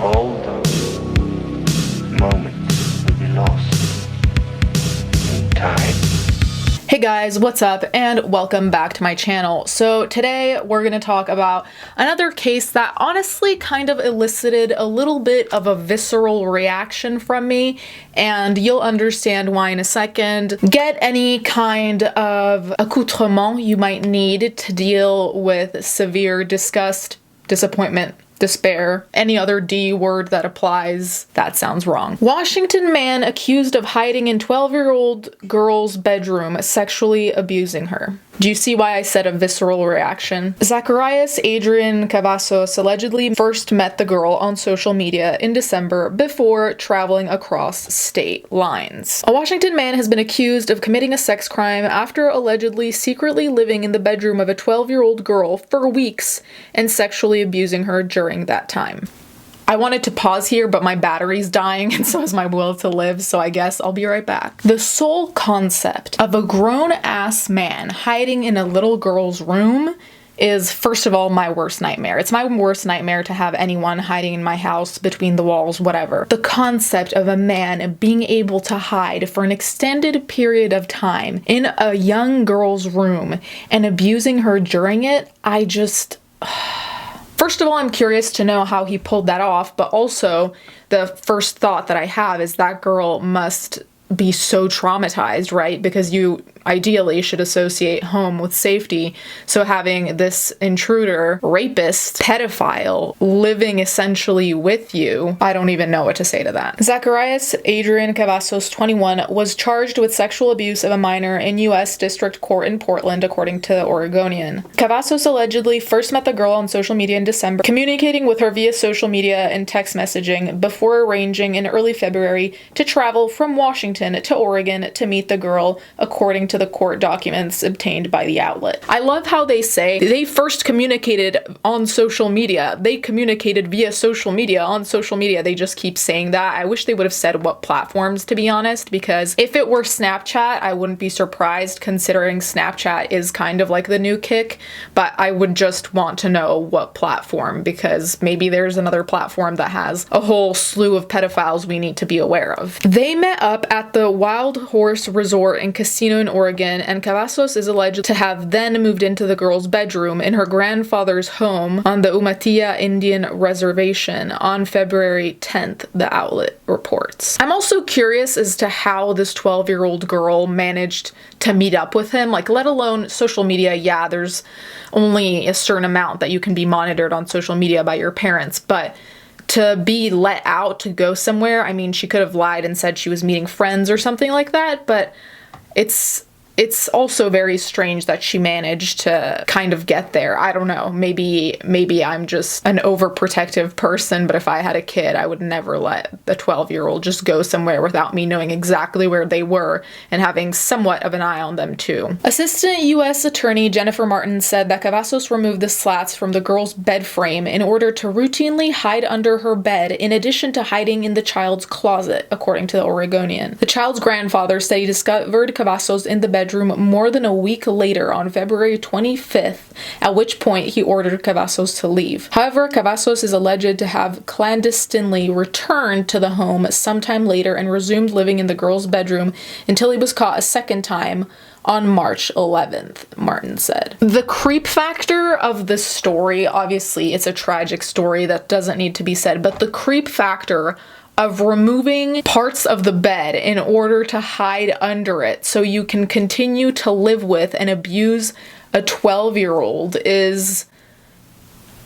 all those moments will be lost in time. Hey guys, what's up and welcome back to my channel. So today we're going to talk about another case that honestly kind of elicited a little bit of a visceral reaction from me, and you'll understand why in a second. Get any kind of accoutrement you might need to deal with severe disgust, disappointment, despair, any other D word that applies. That sounds wrong. Washington man accused of hiding in 12-year-old girl's bedroom, sexually abusing her. Do you see why I said a visceral reaction? Zacharias Adrian Cavazos allegedly first met the girl on social media in December before traveling across state lines. A Washington man has been accused of committing a sex crime after allegedly secretly living in the bedroom of a 12-year-old girl for weeks and sexually abusing her during that time. I wanted to pause here, but my battery's dying and so is my will to live, so I guess I'll be right back. The sole concept of a grown-ass man hiding in a little girl's room is, first of all, my worst nightmare. It's my worst nightmare to have anyone hiding in my house, between the walls, whatever. The concept of a man being able to hide for an extended period of time in a young girl's room and abusing her during it, I just... First of all, I'm curious to know how he pulled that off, but also the first thought that I have is that girl must be so traumatized, right? Because you ideally should associate home with safety. So having this intruder, rapist, pedophile living essentially with you, I don't even know what to say to that. Zacharias Adrian Cavazos, 21, was charged with sexual abuse of a minor in U.S. District Court in Portland, according to the Oregonian. Cavazos allegedly first met the girl on social media in December, communicating with her via social media and text messaging before arranging in early February to travel from Washington to Oregon to meet the girl, according to the court documents obtained by the outlet. I love how they say they first communicated on social media. They communicated via social media on social media. They just keep saying that. I wish they would have said what platforms, to be honest, because if it were Snapchat, I wouldn't be surprised, considering Snapchat is kind of like the new Kick, but I would just want to know what platform, because maybe there's another platform that has a whole slew of pedophiles we need to be aware of. They met up at the Wild Horse Resort and Casino in Oregon, and Cavazos is alleged to have then moved into the girl's bedroom in her grandfather's home on the Umatilla Indian Reservation on February 10th, the outlet reports. I'm also curious as to how this 12-year-old girl managed to meet up with him, like, let alone social media. Yeah, there's only a certain amount that you can be monitored on social media by your parents, but to be let out to go somewhere, I mean, she could have lied and said she was meeting friends or something like that, but it's also very strange that she managed to kind of get there. I don't know. Maybe I'm just an overprotective person, but if I had a kid, I would never let the 12-year-old just go somewhere without me knowing exactly where they were and having somewhat of an eye on them too. Assistant U.S. Attorney Jennifer Martin said that Cavazos removed the slats from the girl's bed frame in order to routinely hide under her bed, in addition to hiding in the child's closet, according to the Oregonian. The child's grandfather said he discovered Cavazos in the bedroom more than a week later on February 25th, at which point he ordered Cavazos to leave. However, Cavazos is alleged to have clandestinely returned to the home sometime later and resumed living in the girl's bedroom until he was caught a second time on March 11th, Martin said. The creep factor of this story, obviously it's a tragic story that doesn't need to be said, but the creep factor of removing parts of the bed in order to hide under it so you can continue to live with and abuse a 12-year-old is,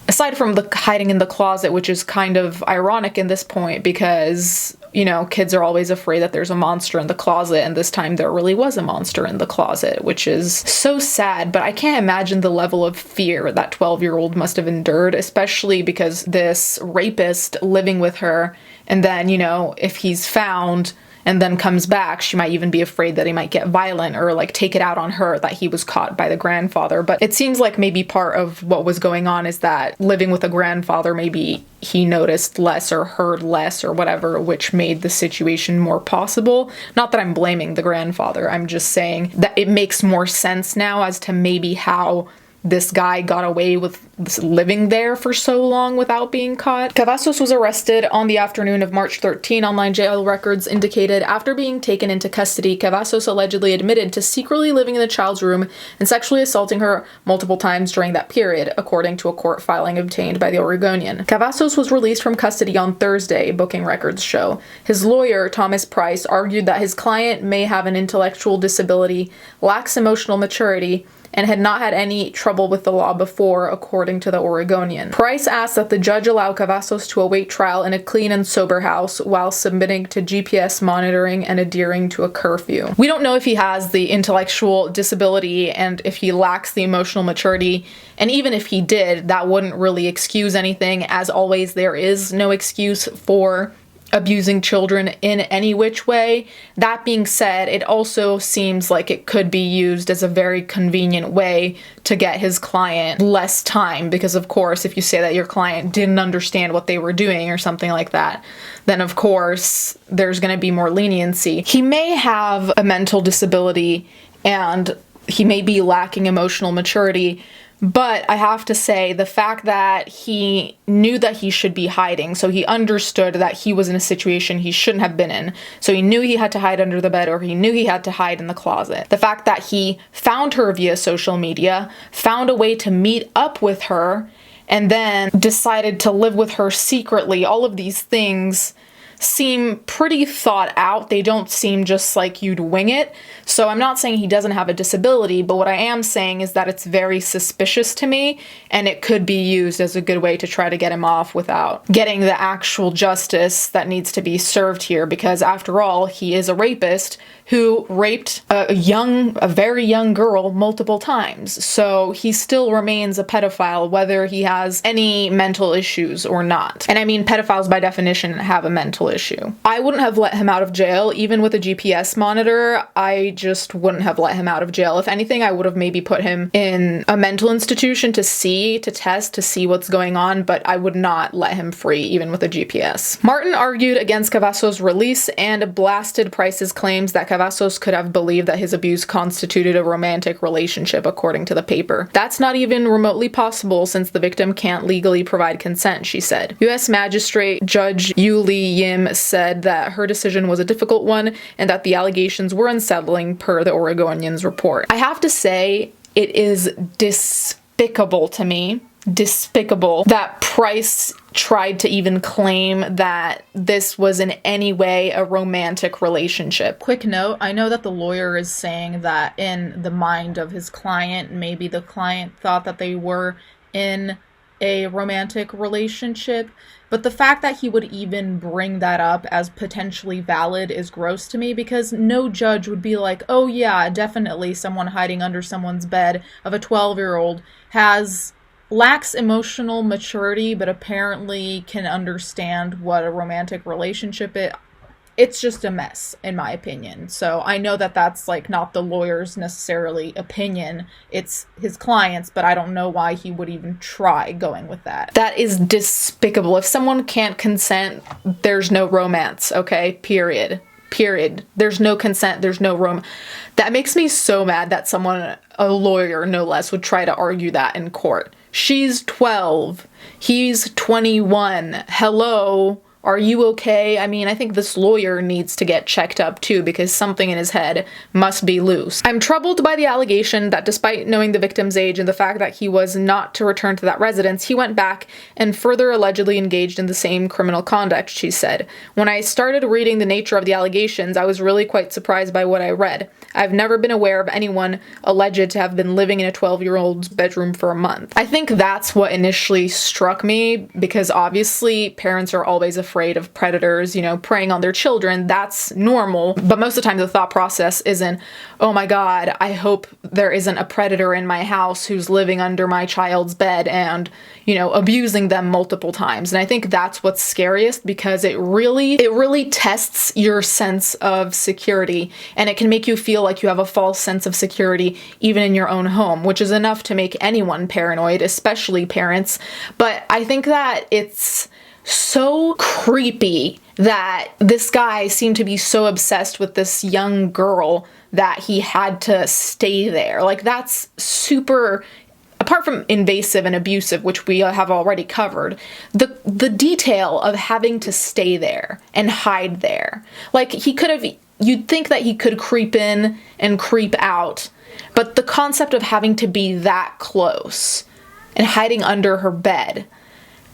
aside from the hiding in the closet, which is kind of ironic in this point because, you know, kids are always afraid that there's a monster in the closet, and this time there really was a monster in the closet, which is so sad. But I can't imagine the level of fear that 12-year-old must have endured, especially because this rapist living with her, and then, you know, if he's found and then comes back, she might even be afraid that he might get violent or like take it out on her, that he was caught by the grandfather. But it seems like maybe part of what was going on is that living with a grandfather, maybe he noticed less or heard less or whatever, which made the situation more possible. Not that I'm blaming the grandfather, I'm just saying that it makes more sense now as to maybe how this guy got away with living there for so long without being caught. Cavazos was arrested on the afternoon of March 13. Online jail records indicated after being taken into custody, Cavazos allegedly admitted to secretly living in the child's room and sexually assaulting her multiple times during that period, according to a court filing obtained by the Oregonian. Cavazos was released from custody on Thursday, booking records show. His lawyer, Thomas Price, argued that his client may have an intellectual disability, lacks emotional maturity, and had not had any trouble with the law before, according to the Oregonian. Price asked that the judge allow Cavazos to await trial in a clean and sober house while submitting to GPS monitoring and adhering to a curfew. We don't know if he has the intellectual disability and if he lacks the emotional maturity, and even if he did, that wouldn't really excuse anything. As always, there is no excuse for abusing children in any which way. That being said, it also seems like it could be used as a very convenient way to get his client less time, because of course, if you say that your client didn't understand what they were doing or something like that, then of course there's going to be more leniency. He may have a mental disability and he may be lacking emotional maturity, but I have to say, the fact that he knew that he should be hiding, so he understood that he was in a situation he shouldn't have been in, so he knew he had to hide under the bed or he knew he had to hide in the closet. The fact that he found her via social media, found a way to meet up with her, and then decided to live with her secretly, all of these things seem pretty thought out. They don't seem just like you'd wing it. So I'm not saying he doesn't have a disability, but what I am saying is that it's very suspicious to me, and it could be used as a good way to try to get him off without getting the actual justice that needs to be served here, because after all, he is a rapist who raped a very young girl multiple times. So he still remains a pedophile, whether he has any mental issues or not. And I mean, pedophiles by definition have a mental issue. I wouldn't have let him out of jail, even with a GPS monitor. I just wouldn't have let him out of jail. If anything, I would have maybe put him in a mental institution to test, to see what's going on, but I would not let him free, even with a GPS. Martin argued against Cavazos' release and blasted Price's claims that Cavazos could have believed that his abuse constituted a romantic relationship, according to the paper. That's not even remotely possible since the victim can't legally provide consent, she said. U.S. Magistrate Judge Yuli Yim said that her decision was a difficult one and that the allegations were unsettling, per the Oregonian's report. I have to say, it is despicable to me, that Price tried to even claim that this was in any way a romantic relationship. Quick note, I know that the lawyer is saying that in the mind of his client, maybe the client thought that they were in a romantic relationship, but the fact that he would even bring that up as potentially valid is gross to me, because no judge would be like, oh yeah, definitely someone hiding under someone's bed of a 12-year-old lacks emotional maturity, but apparently can understand what a romantic relationship is. It's just a mess, in my opinion. So I know that that's like not the lawyer's necessarily opinion, it's his client's, but I don't know why he would even try going with that. That is despicable. If someone can't consent, there's no romance, okay? Period. There's no consent, there's no romance. That makes me so mad that someone, a lawyer no less, would try to argue that in court. She's 12. He's 21. Hello? Are you okay? I mean, I think this lawyer needs to get checked up too, because something in his head must be loose. I'm troubled by the allegation that despite knowing the victim's age and the fact that he was not to return to that residence, he went back and further allegedly engaged in the same criminal conduct, she said. When I started reading the nature of the allegations, I was really quite surprised by what I read. I've never been aware of anyone alleged to have been living in a 12-year-old's bedroom for a month. I think that's what initially struck me, because obviously parents are always afraid of predators, preying on their children. That's normal. But most of the time the thought process isn't, oh my God, I hope there isn't a predator in my house who's living under my child's bed and, abusing them multiple times. And I think that's what's scariest, because it really tests your sense of security, and it can make you feel like you have a false sense of security even in your own home, which is enough to make anyone paranoid, especially parents. But I think that it's so creepy that this guy seemed to be so obsessed with this young girl that he had to stay there. Like, that's super apart from invasive and abusive, which we have already covered, the detail of having to stay there and hide there. Like, he could have, you'd think that he could creep in and creep out, but the concept of having to be that close and hiding under her bed,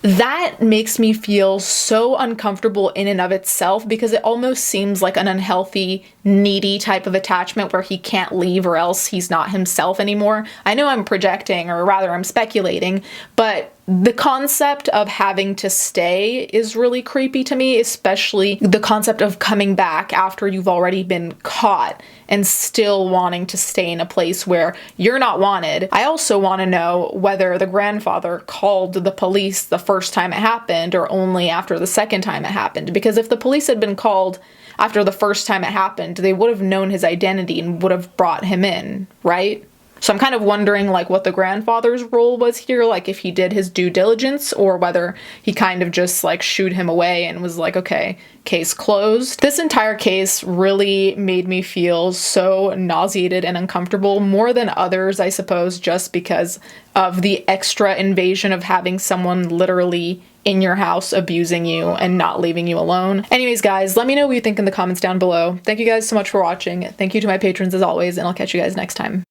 that makes me feel so uncomfortable in and of itself, because it almost seems like an unhealthy, needy type of attachment where he can't leave or else he's not himself anymore. I know I'm projecting, or rather I'm speculating, but the concept of having to stay is really creepy to me, especially the concept of coming back after you've already been caught and still wanting to stay in a place where you're not wanted. I also want to know whether the grandfather called the police the first time it happened or only after the second time it happened. Because if the police had been called after the first time it happened, they would have known his identity and would have brought him in, right? So I'm kind of wondering, like, what the grandfather's role was here, like if he did his due diligence or whether he kind of just like shooed him away and was like, okay, case closed. This entire case really made me feel so nauseated and uncomfortable, more than others, I suppose, just because of the extra invasion of having someone literally in your house abusing you and not leaving you alone. Anyways, guys, let me know what you think in the comments down below. Thank you guys so much for watching. Thank you to my patrons as always, and I'll catch you guys next time.